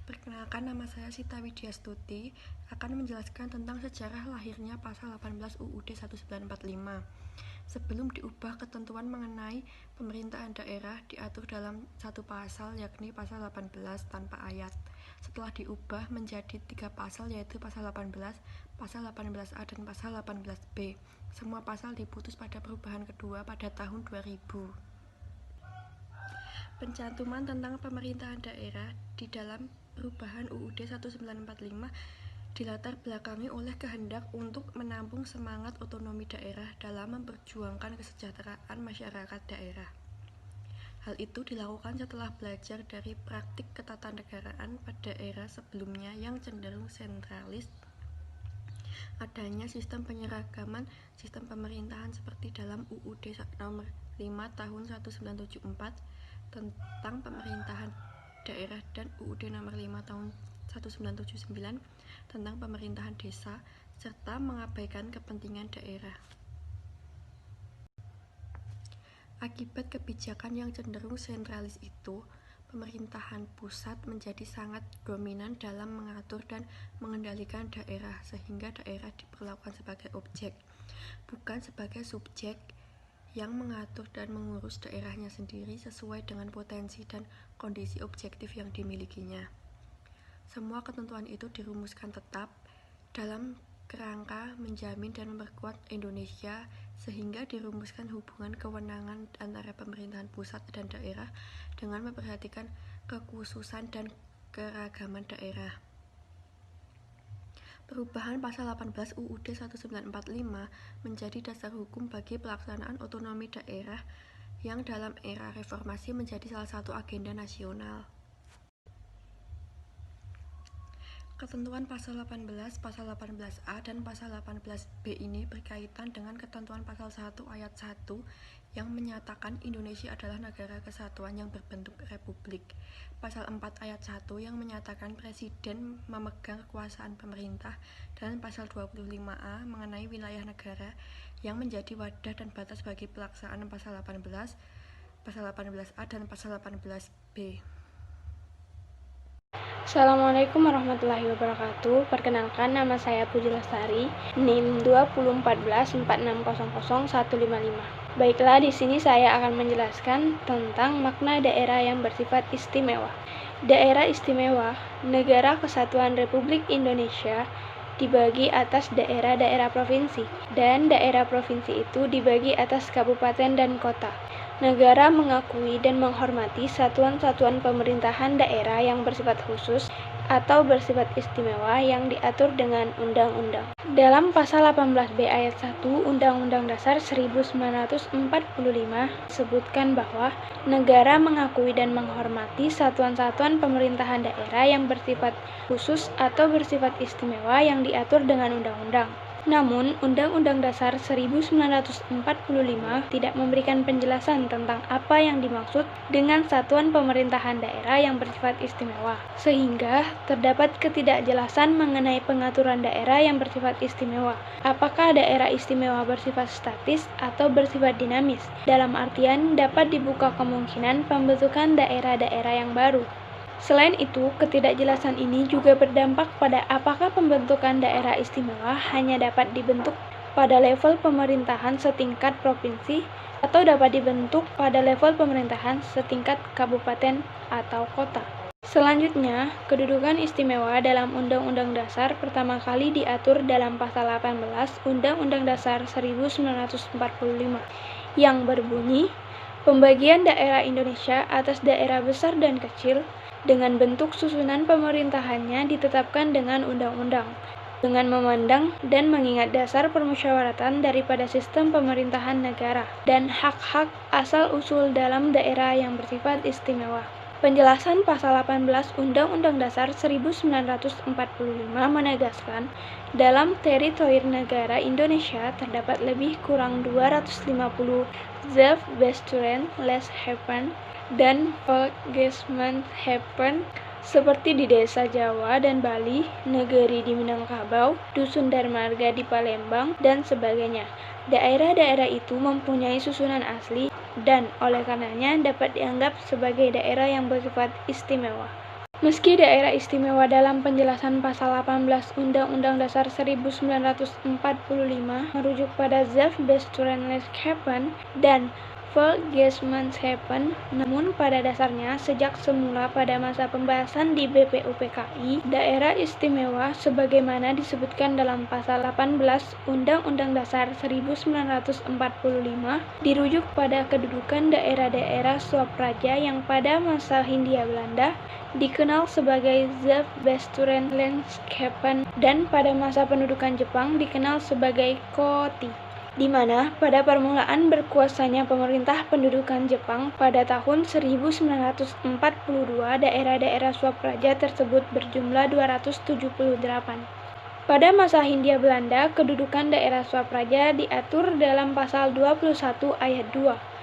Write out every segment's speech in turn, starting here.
Perkenalkan, nama saya Sita Widyastuti akan menjelaskan tentang sejarah lahirnya Pasal 18 UUD 1945. Sebelum diubah, ketentuan mengenai pemerintahan daerah diatur dalam satu pasal, yakni Pasal 18 tanpa ayat. Setelah diubah menjadi 3 pasal, yaitu Pasal 18, Pasal 18A, dan Pasal 18B. Semua pasal diputus pada perubahan kedua pada tahun 2000. Pencantuman tentang pemerintahan daerah di dalam perubahan UUD 1945 dilatar belakangi oleh kehendak untuk menampung semangat otonomi daerah dalam memperjuangkan kesejahteraan masyarakat daerah. Hal itu dilakukan setelah belajar dari praktik ketatanegaraan pada era sebelumnya yang cenderung sentralis, adanya sistem penyeragaman sistem pemerintahan seperti dalam UUD nomor 5 tahun 1974 tentang pemerintahan daerah dan UUD nomor 5 tahun 1979 tentang pemerintahan desa, serta mengabaikan kepentingan daerah. Akibat kebijakan yang cenderung sentralis itu, pemerintahan pusat menjadi sangat dominan dalam mengatur dan mengendalikan daerah, sehingga daerah diperlakukan sebagai objek, bukan sebagai subjek yang mengatur dan mengurus daerahnya sendiri sesuai dengan potensi dan kondisi objektif yang dimilikinya. Semua ketentuan itu dirumuskan tetap dalam kerangka menjamin dan memperkuat Indonesia, sehingga dirumuskan hubungan kewenangan antara pemerintahan pusat dan daerah dengan memperhatikan kekhususan dan keragaman daerah. Perubahan Pasal 18 UUD 1945 menjadi dasar hukum bagi pelaksanaan otonomi daerah yang dalam era reformasi menjadi salah satu agenda nasional. Ketentuan Pasal 18, Pasal 18A, dan Pasal 18B ini berkaitan dengan ketentuan Pasal 1 Ayat 1 yang menyatakan Indonesia adalah negara kesatuan yang berbentuk republik. Pasal 4 Ayat 1 yang menyatakan Presiden memegang kekuasaan pemerintah, dan Pasal 25A mengenai wilayah negara yang menjadi wadah dan batas bagi pelaksanaan Pasal 18, Pasal 18A, dan Pasal 18B. Assalamualaikum warahmatullahi wabarakatuh. Perkenalkan, nama saya Puji Lestari, NIM 201446000155. Baiklah, di sini saya akan menjelaskan tentang makna daerah yang bersifat istimewa. Daerah istimewa, negara kesatuan Republik Indonesia dibagi atas daerah-daerah provinsi, dan daerah provinsi itu dibagi atas kabupaten dan kota. Negara mengakui dan menghormati satuan-satuan pemerintahan daerah yang bersifat khusus atau bersifat istimewa yang diatur dengan undang-undang. Dalam Pasal 18B Ayat 1 Undang-Undang Dasar 1945 disebutkan bahwa negara mengakui dan menghormati satuan-satuan pemerintahan daerah yang bersifat khusus atau bersifat istimewa yang diatur dengan undang-undang. Namun, Undang-Undang Dasar 1945 tidak memberikan penjelasan tentang apa yang dimaksud dengan satuan pemerintahan daerah yang bersifat istimewa, sehingga terdapat ketidakjelasan mengenai pengaturan daerah yang bersifat istimewa. Apakah daerah istimewa bersifat statis atau bersifat dinamis? Dalam artian, dapat dibuka kemungkinan pembentukan daerah-daerah yang baru. Selain itu, ketidakjelasan ini juga berdampak pada apakah pembentukan daerah istimewa hanya dapat dibentuk pada level pemerintahan setingkat provinsi atau dapat dibentuk pada level pemerintahan setingkat kabupaten atau kota. Selanjutnya, kedudukan istimewa dalam Undang-Undang Dasar pertama kali diatur dalam Pasal 18 Undang-Undang Dasar 1945 yang berbunyi, pembagian daerah Indonesia atas daerah besar dan kecil dengan bentuk susunan pemerintahannya ditetapkan dengan undang-undang, dengan memandang dan mengingat dasar permusyawaratan daripada sistem pemerintahan negara dan hak-hak asal-usul dalam daerah yang bersifat istimewa. Penjelasan Pasal 18 Undang-Undang Dasar 1945 menegaskan, dalam teritori negara Indonesia terdapat lebih kurang 250 Zelfbesturen Leschappen dan Volksgemeenschapppen seperti di desa Jawa dan Bali, negeri di Minangkabau, Dusun Darmarga di Palembang, dan sebagainya. Daerah-daerah itu mempunyai susunan asli dan oleh karenanya dapat dianggap sebagai daerah yang bersifat istimewa. Meski daerah istimewa dalam penjelasan pasal 18 Undang-Undang Dasar 1945 merujuk pada Selbstbestimmungsrecht dan Volksgemeinschaften, namun pada dasarnya sejak semula pada masa pembahasan di BPUPKI, daerah istimewa sebagaimana disebutkan dalam pasal 18 Undang-Undang Dasar 1945 dirujuk pada kedudukan daerah-daerah swapraja yang pada masa Hindia Belanda dikenal sebagai Selbstbestimmungsrecht dan pada masa pendudukan Jepang dikenal sebagai Koti, di mana pada permulaan berkuasanya pemerintah pendudukan Jepang pada tahun 1942 daerah-daerah swapraja tersebut berjumlah 278. Pada masa Hindia Belanda, kedudukan daerah swapraja diatur dalam pasal 21 ayat 2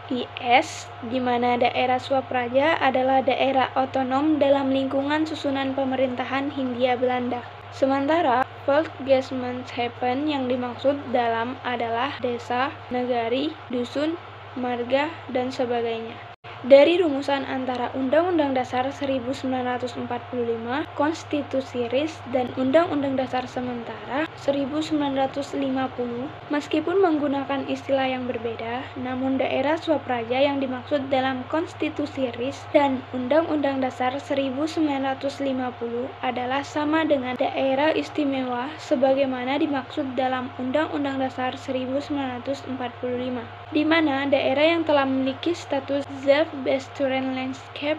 IS, di mana daerah swapraja adalah daerah otonom dalam lingkungan susunan pemerintahan Hindia Belanda. Sementara Volksgemeinschaften yang dimaksud dalam adalah desa, negari, dusun, marga, dan sebagainya. Dari rumusan antara Undang-Undang Dasar 1945, Konstitusi RIS, dan Undang-Undang Dasar Sementara 1950, meskipun menggunakan istilah yang berbeda, namun daerah swapraja yang dimaksud dalam Konstitusi RIS dan Undang-Undang Dasar 1950 adalah sama dengan daerah istimewa sebagaimana dimaksud dalam Undang-Undang Dasar 1945, di mana daerah yang telah memiliki status Selbstbestimmungsrecht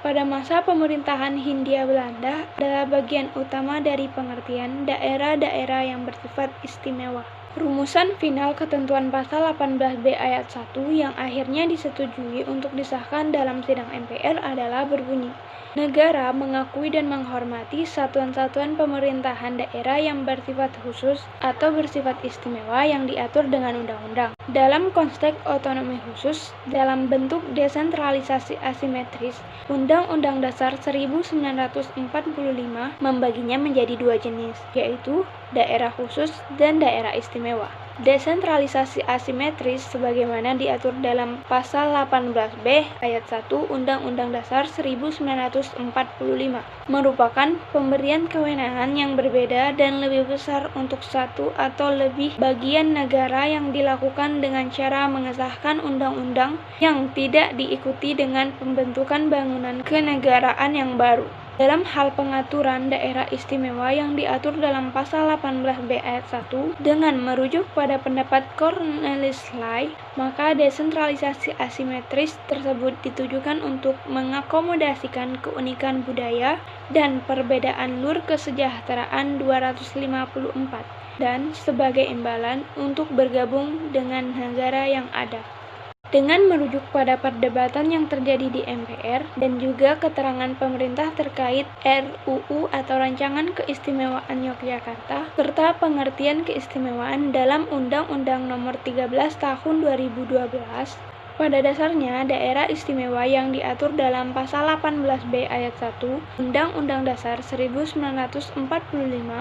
pada masa pemerintahan Hindia Belanda adalah bagian utama dari pengertian daerah-daerah yang bersifat istimewa. Rumusan final ketentuan pasal 18B ayat 1 yang akhirnya disetujui untuk disahkan dalam sidang MPR adalah berbunyi, negara mengakui dan menghormati satuan-satuan pemerintahan daerah yang bersifat khusus atau bersifat istimewa yang diatur dengan undang-undang. Dalam konteks otonomi khusus, dalam bentuk desentralisasi asimetris, Undang-Undang Dasar 1945 membaginya menjadi dua jenis, yaitu daerah khusus dan daerah istimewa. Desentralisasi asimetris sebagaimana diatur dalam pasal 18B ayat 1 Undang-Undang Dasar 1945 merupakan pemberian kewenangan yang berbeda dan lebih besar untuk satu atau lebih bagian negara yang dilakukan dengan cara mengesahkan undang-undang yang tidak diikuti dengan pembentukan bangunan kenegaraan yang baru. Dalam hal pengaturan daerah istimewa yang diatur dalam pasal 18B ayat 1 dengan merujuk pada pendapat Cornelis Lay, maka desentralisasi asimetris tersebut ditujukan untuk mengakomodasikan keunikan budaya dan perbedaan lur kesejahteraan 254 dan sebagai imbalan untuk bergabung dengan negara yang ada. Dengan merujuk pada perdebatan yang terjadi di MPR dan juga keterangan pemerintah terkait RUU atau Rancangan Keistimewaan Yogyakarta serta pengertian keistimewaan dalam Undang-Undang Nomor 13 Tahun 2012, pada dasarnya daerah istimewa yang diatur dalam pasal 18B ayat 1 Undang-Undang Dasar 1945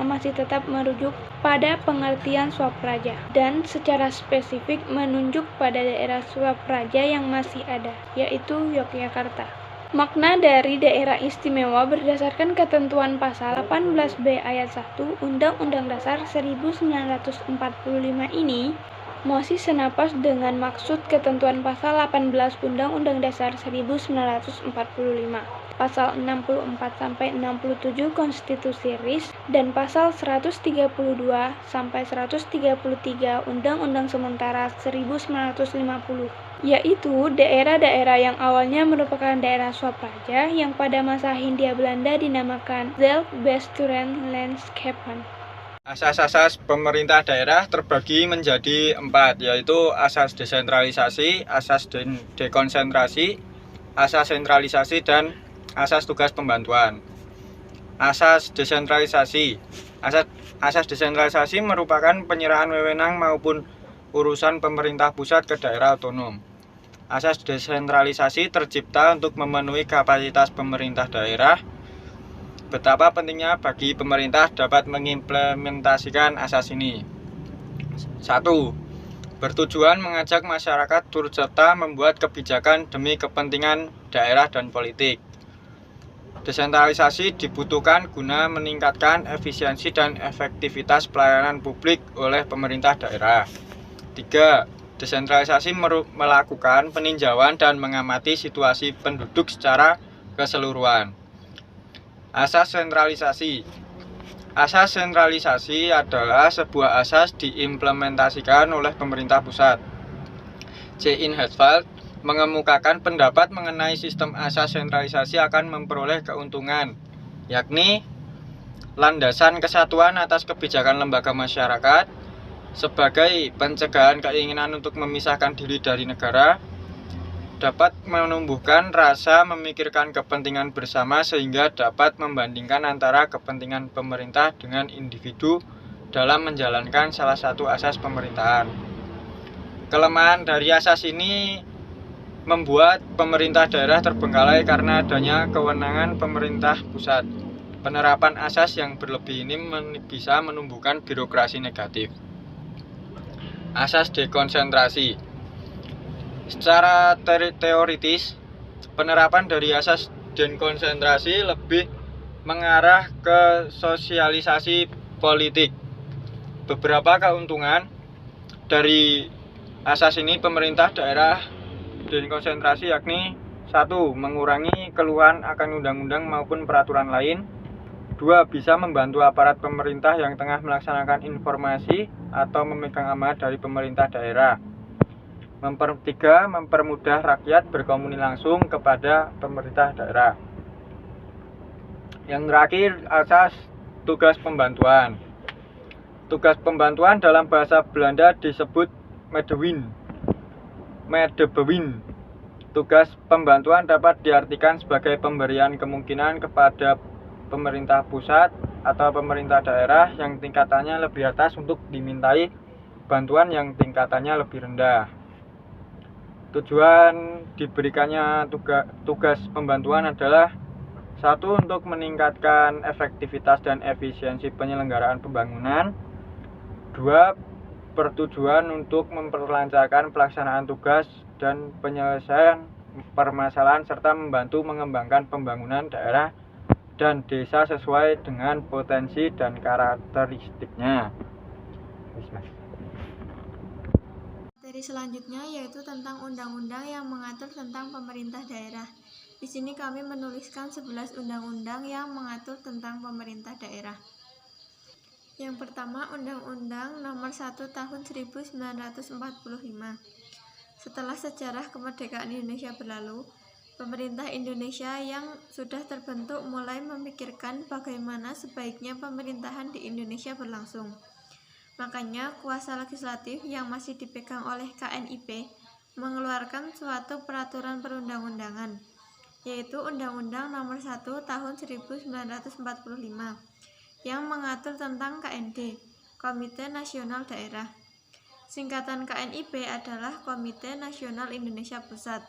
masih tetap merujuk pada pengertian swapraja dan secara spesifik menunjuk pada daerah swapraja yang masih ada, yaitu Yogyakarta. Makna dari daerah istimewa berdasarkan ketentuan pasal 18B ayat 1 Undang-Undang Dasar 1945 ini masih senapas dengan maksud ketentuan pasal 18 Undang-Undang Dasar 1945, pasal 64-67 Konstitusi RIS, dan pasal 132-133 Undang-Undang Sementara 1950, yaitu daerah-daerah yang awalnya merupakan daerah swapraja yang pada masa Hindia Belanda dinamakan Selbstbestimmungsrecht. Asas-asas pemerintah daerah terbagi menjadi 4, yaitu asas desentralisasi, asas dekonsentrasi, asas sentralisasi, dan asas tugas pembantuan. Asas desentralisasi. Asas desentralisasi merupakan penyerahan wewenang maupun urusan pemerintah pusat ke daerah otonom. Asas desentralisasi tercipta untuk memenuhi kapasitas pemerintah daerah. Betapa pentingnya bagi pemerintah dapat mengimplementasikan asas ini. 1. Bertujuan mengajak masyarakat turut serta membuat kebijakan demi kepentingan daerah dan politik. Desentralisasi dibutuhkan guna meningkatkan efisiensi dan efektivitas pelayanan publik oleh pemerintah daerah. 3. Desentralisasi melakukan peninjauan dan mengamati situasi penduduk secara keseluruhan. Asas sentralisasi. Asas sentralisasi adalah sebuah asas diimplementasikan oleh pemerintah pusat. J. Inhetfeld mengemukakan pendapat mengenai sistem asas sentralisasi akan memperoleh keuntungan, yakni landasan kesatuan atas kebijakan lembaga masyarakat sebagai pencegahan keinginan untuk memisahkan diri dari negara, dapat menumbuhkan rasa memikirkan kepentingan bersama sehingga dapat membandingkan antara kepentingan pemerintah dengan individu dalam menjalankan salah satu asas pemerintahan. Kelemahan dari asas ini membuat pemerintah daerah terbengkalai karena adanya kewenangan pemerintah pusat. Penerapan asas yang berlebih ini bisa menumbuhkan birokrasi negatif. Asas dekonsentrasi. Secara teoritis, penerapan dari asas dekonsentrasi lebih mengarah ke sosialisasi politik. Beberapa keuntungan dari asas ini pemerintah daerah dekonsentrasi yakni 1. Mengurangi keluhan akan undang-undang maupun peraturan lain. 2. Bisa membantu aparat pemerintah yang tengah melaksanakan informasi atau memegang amanat dari pemerintah daerah. 3. Mempermudah rakyat berkomunikasi langsung kepada pemerintah daerah. Yang terakhir, asas tugas pembantuan. Tugas pembantuan dalam bahasa Belanda disebut medewin. Tugas pembantuan dapat diartikan sebagai pemberian kemungkinan kepada pemerintah pusat atau pemerintah daerah yang tingkatannya lebih atas untuk dimintai bantuan yang tingkatannya lebih rendah. Tujuan diberikannya tugas pembantuan adalah 1. Untuk meningkatkan efektivitas dan efisiensi penyelenggaraan pembangunan. 2. Bertujuan untuk memperlancarkan pelaksanaan tugas dan penyelesaian permasalahan serta membantu mengembangkan pembangunan daerah dan desa sesuai dengan potensi dan karakteristiknya. Materi selanjutnya yaitu tentang undang-undang yang mengatur tentang pemerintah daerah. Di sini kami menuliskan 11 undang-undang yang mengatur tentang pemerintah daerah. Yang pertama, Undang-Undang Nomor 1 Tahun 1945. Setelah sejarah kemerdekaan Indonesia berlalu, pemerintah Indonesia yang sudah terbentuk mulai memikirkan bagaimana sebaiknya pemerintahan di Indonesia berlangsung. Makanya, kuasa legislatif yang masih dipegang oleh KNIP mengeluarkan suatu peraturan perundang-undangan, yaitu Undang-Undang Nomor 1 Tahun 1945. Yang mengatur tentang KND, Komite Nasional Daerah. Singkatan KNIP adalah Komite Nasional Indonesia Pusat.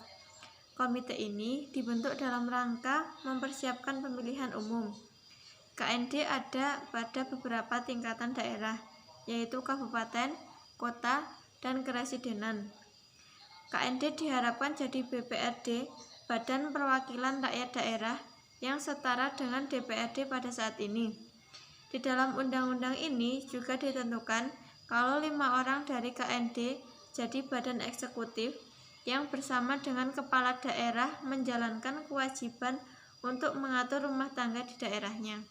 Komite ini dibentuk dalam rangka mempersiapkan pemilihan umum. KND ada pada beberapa tingkatan daerah, yaitu kabupaten, kota, dan keresidenan. KND diharapkan jadi BPRD, Badan Perwakilan Rakyat Daerah, yang setara dengan DPRD pada saat ini. Di dalam undang-undang ini juga ditentukan kalau 5 orang dari KND jadi badan eksekutif yang bersama dengan kepala daerah menjalankan kewajiban untuk mengatur rumah tangga di daerahnya.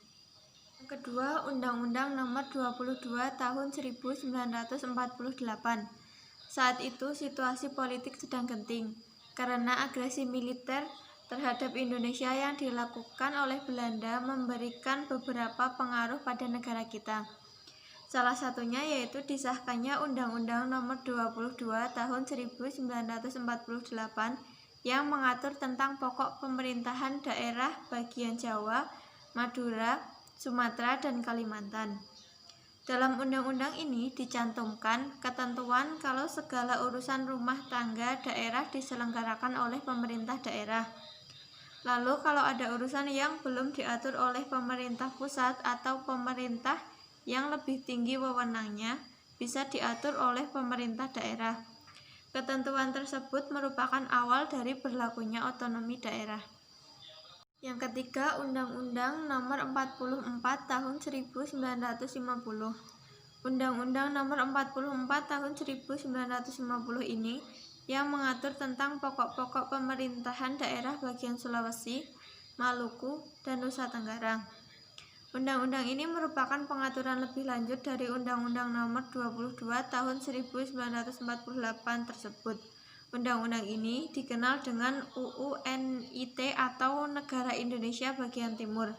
Yang kedua, Undang-Undang Nomor 22 Tahun 1948. Saat itu situasi politik sedang genting karena agresi militer terhadap Indonesia yang dilakukan oleh Belanda memberikan beberapa pengaruh pada negara kita. Salah satunya yaitu disahkannya Undang-Undang Nomor 22 Tahun 1948 yang mengatur tentang pokok pemerintahan daerah bagian Jawa, Madura, Sumatera, dan Kalimantan. Dalam undang-undang ini dicantumkan ketentuan kalau segala urusan rumah tangga daerah diselenggarakan oleh pemerintah daerah. Lalu kalau ada urusan yang belum diatur oleh pemerintah pusat atau pemerintah yang lebih tinggi wewenangnya, bisa diatur oleh pemerintah daerah. Ketentuan tersebut merupakan awal dari berlakunya otonomi daerah. Yang ketiga, Undang-Undang Nomor 44 Tahun 1950. Undang-Undang Nomor 44 Tahun 1950 ini yang mengatur tentang pokok-pokok pemerintahan daerah bagian Sulawesi, Maluku, dan Nusa Tenggara. Undang-undang ini merupakan pengaturan lebih lanjut dari Undang-Undang Nomor 22 Tahun 1948 tersebut. Undang-undang ini dikenal dengan UU NIT atau Negara Indonesia Bagian Timur.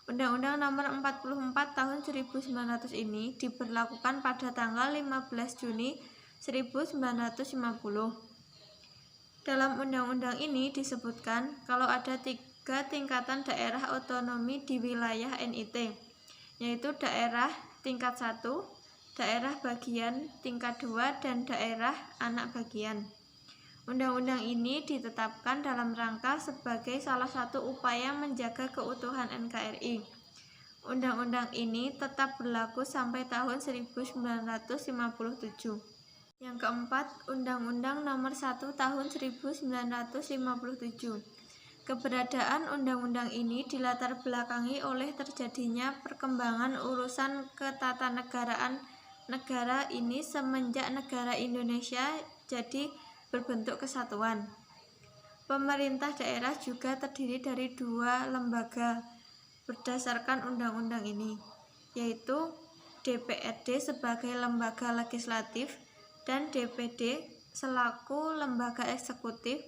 Undang-Undang Nomor 44 Tahun 1900 ini diberlakukan pada tanggal 15 Juni 1950. Dalam undang-undang ini disebutkan kalau ada 3 tingkatan daerah otonomi di wilayah NIT, yaitu daerah tingkat 1, daerah bagian tingkat 2, dan daerah anak bagian. Undang-undang ini ditetapkan dalam rangka sebagai salah satu upaya menjaga keutuhan NKRI. Undang-undang ini tetap berlaku sampai tahun 1957. Yang keempat, Undang-Undang Nomor 1 Tahun 1957. Keberadaan undang-undang ini dilatar belakangi oleh terjadinya perkembangan urusan ketatanegaraan negara ini semenjak negara Indonesia jadi berbentuk kesatuan. Pemerintah daerah juga terdiri dari 2 lembaga berdasarkan undang-undang ini, yaitu DPRD sebagai lembaga legislatif dan DPD selaku lembaga eksekutif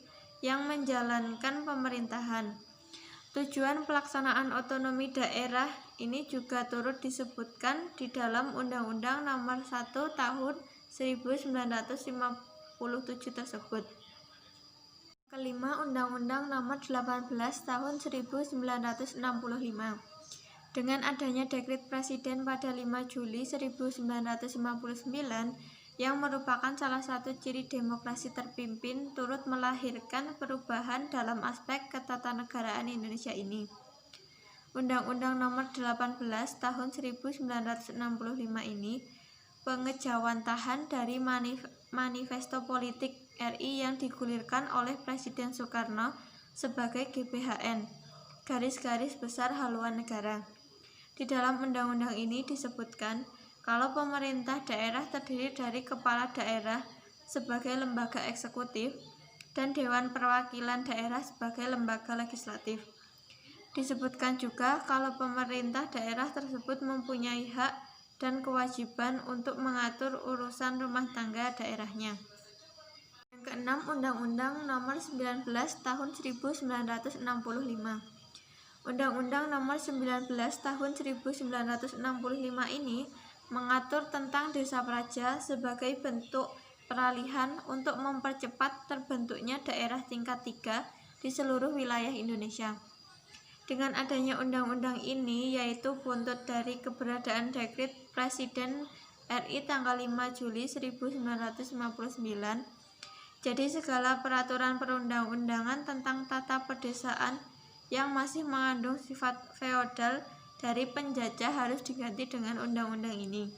yang menjalankan pemerintahan. Tujuan pelaksanaan otonomi daerah ini juga turut disebutkan di dalam Undang-Undang Nomor 1 Tahun 1957 tersebut. Kelima, Undang-Undang Nomor 18 Tahun 1965. Dengan adanya Dekret Presiden pada 5 Juli 1959 yang merupakan salah satu ciri demokrasi terpimpin, turut melahirkan perubahan dalam aspek ketatanegaraan Indonesia ini. Undang-Undang Nomor 18 Tahun 1965 ini pengejawantahan dari Manifesto Politik RI yang digulirkan oleh Presiden Soekarno sebagai GBHN, Garis-Garis Besar Haluan Negara. Di dalam undang-undang ini disebutkan kalau pemerintah daerah terdiri dari kepala daerah sebagai lembaga eksekutif dan Dewan Perwakilan Daerah sebagai lembaga legislatif. Disebutkan juga kalau pemerintah daerah tersebut mempunyai hak dan kewajiban untuk mengatur urusan rumah tangga daerahnya. Yang keenam, Undang-Undang Nomor 19 Tahun 1965. Undang-Undang Nomor 19 Tahun 1965 ini mengatur tentang Desa Praja sebagai bentuk peralihan untuk mempercepat terbentuknya daerah tingkat 3 di seluruh wilayah Indonesia. Dengan adanya undang-undang ini, yaitu buntut dari keberadaan Dekret Presiden RI tanggal 5 Juli 1959, jadi segala peraturan perundang-undangan tentang tata pedesaan yang masih mengandung sifat feodal dari penjajah harus diganti dengan undang-undang ini.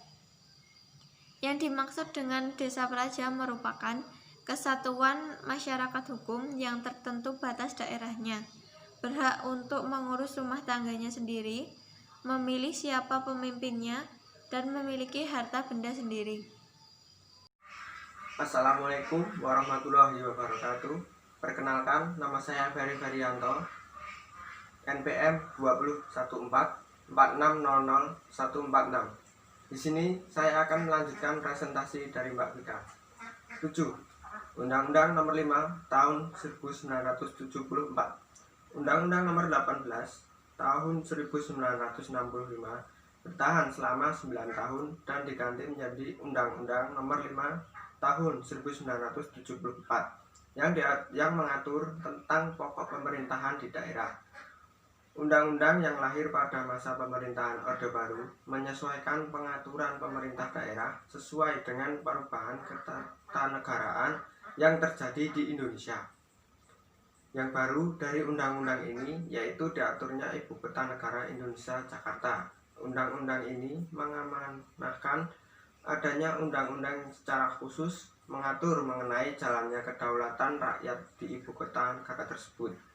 Yang dimaksud dengan Desa Praja merupakan kesatuan masyarakat hukum yang tertentu batas daerahnya, berhak untuk mengurus rumah tangganya sendiri, memilih siapa pemimpinnya, dan memiliki harta benda sendiri. Assalamualaikum warahmatullahi wabarakatuh. Perkenalkan, nama saya Ferry Ferianto, NPM 21446000146. Di sini saya akan melanjutkan presentasi dari Mbak Vika. 7. Undang-Undang Nomor 5 Tahun 1974. Undang-Undang Nomor 18 Tahun 1965 bertahan selama 9 tahun dan diganti menjadi Undang-Undang Nomor 5 Tahun 1974 yang mengatur tentang pokok pemerintahan di daerah. Undang-undang yang lahir pada masa pemerintahan Orde Baru menyesuaikan pengaturan pemerintah daerah sesuai dengan perubahan ketatanegaraan yang terjadi di Indonesia. Yang baru dari undang-undang ini yaitu diaturnya Ibu Kota Negara Indonesia Jakarta. Undang-undang ini mengamanahkan adanya undang-undang secara khusus mengatur mengenai jalannya kedaulatan rakyat di Ibu Kota Negara tersebut.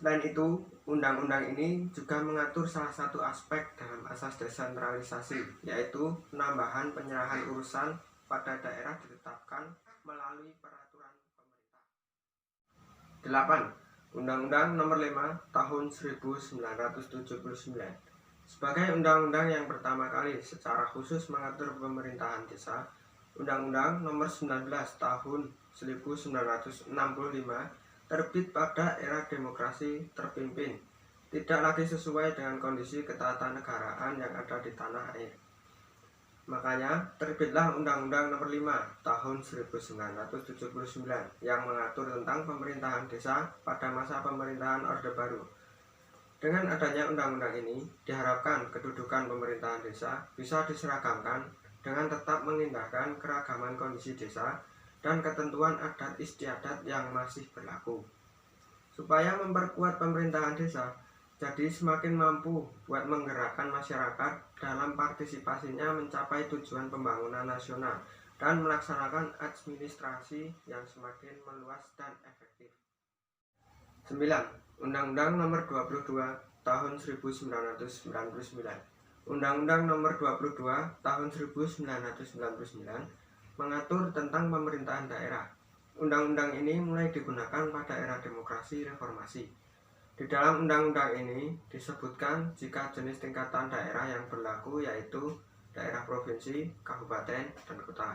Selain itu, undang-undang ini juga mengatur salah satu aspek dalam asas desentralisasi, yaitu penambahan penyerahan urusan pada daerah ditetapkan melalui peraturan pemerintah. 8. Undang-Undang Nomor 5 Tahun 1979. Sebagai undang-undang yang pertama kali secara khusus mengatur pemerintahan desa, Undang-Undang Nomor 19 Tahun 1965 terbit pada era demokrasi terpimpin, tidak lagi sesuai dengan kondisi ketatanegaraan yang ada di tanah air. Makanya terbitlah Undang-Undang Nomor 5 Tahun 1979 yang mengatur tentang pemerintahan desa pada masa pemerintahan Orde Baru. Dengan adanya undang-undang ini, diharapkan kedudukan pemerintahan desa bisa diseragamkan dengan tetap mengindahkan keragaman kondisi desa dan ketentuan adat istiadat yang masih berlaku. Supaya memperkuat pemerintahan desa, jadi semakin mampu buat menggerakkan masyarakat dalam partisipasinya mencapai tujuan pembangunan nasional dan melaksanakan administrasi yang semakin meluas dan efektif. 9. Undang-Undang Nomor 22 Tahun 1999. Undang-Undang Nomor 22 Tahun 1999 mengatur tentang pemerintahan daerah. Undang-undang ini mulai digunakan pada era demokrasi reformasi. Di dalam undang-undang ini disebutkan jika jenis tingkatan daerah yang berlaku yaitu daerah provinsi, kabupaten, dan kota.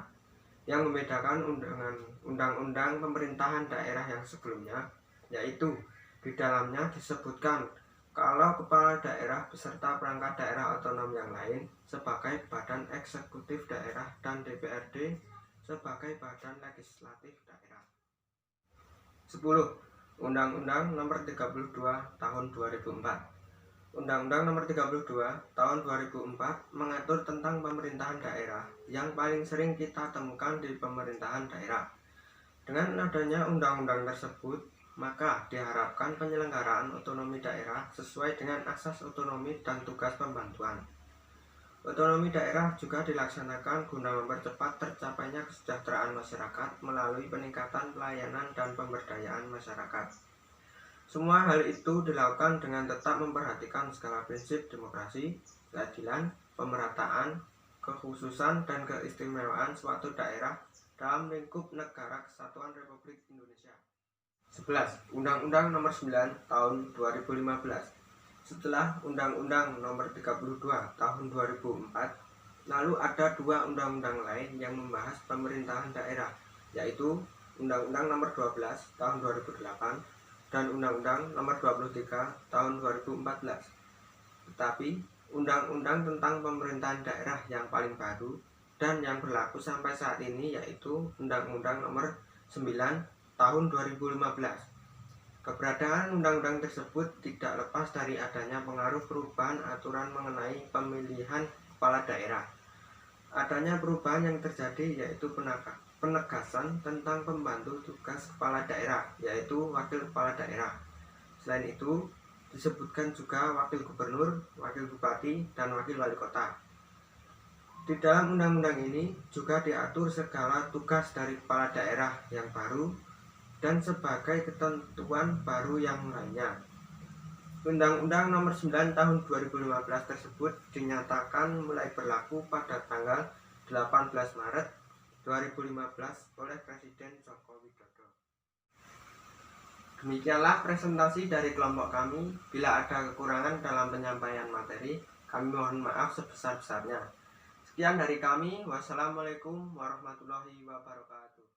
Yang membedakan dengan undang-undang pemerintahan daerah yang sebelumnya, yaitu di dalamnya disebutkan kalau kepala daerah beserta perangkat daerah otonom yang lain sebagai badan eksekutif daerah dan DPRD sebagai badan legislatif daerah. 10. Undang-Undang Nomor 32 Tahun 2004. Undang-Undang Nomor 32 Tahun 2004 mengatur tentang pemerintahan daerah yang paling sering kita temukan di pemerintahan daerah. Dengan adanya undang-undang tersebut, maka diharapkan penyelenggaraan otonomi daerah sesuai dengan asas otonomi dan tugas pembantuan. Otonomi daerah juga dilaksanakan guna mempercepat tercapainya kesejahteraan masyarakat melalui peningkatan pelayanan dan pemberdayaan masyarakat. Semua hal itu dilakukan dengan tetap memperhatikan segala prinsip demokrasi, keadilan, pemerataan, kekhususan, dan keistimewaan suatu daerah dalam lingkup Negara Kesatuan Republik Indonesia. 11. Undang-Undang Nomor 9 Tahun 2015. Setelah Undang-Undang Nomor 32 Tahun 2004, lalu ada dua undang-undang lain yang membahas pemerintahan daerah, yaitu Undang-Undang Nomor 12 Tahun 2008 dan Undang-Undang Nomor 23 Tahun 2014. Tetapi undang-undang tentang pemerintahan daerah yang paling baru dan yang berlaku sampai saat ini yaitu Undang-Undang Nomor 9 Tahun 2015. Keberadaan undang-undang tersebut tidak lepas dari adanya pengaruh perubahan aturan mengenai pemilihan kepala daerah. Adanya perubahan yang terjadi yaitu penegasan tentang pembantu tugas kepala daerah, yaitu wakil kepala daerah. Selain itu, disebutkan juga wakil gubernur, wakil bupati, dan wakil wali kota. Di dalam undang-undang ini juga diatur segala tugas dari kepala daerah yang baru dan sebagai ketentuan baru yang lainnya. Undang-Undang Nomor 9 Tahun 2015 tersebut dinyatakan mulai berlaku pada tanggal 18 Maret 2015 oleh Presiden Joko Widodo. Demikianlah presentasi dari kelompok kami. Bila ada kekurangan dalam penyampaian materi, kami mohon maaf sebesar-besarnya. Sekian dari kami. Wassalamualaikum warahmatullahi wabarakatuh.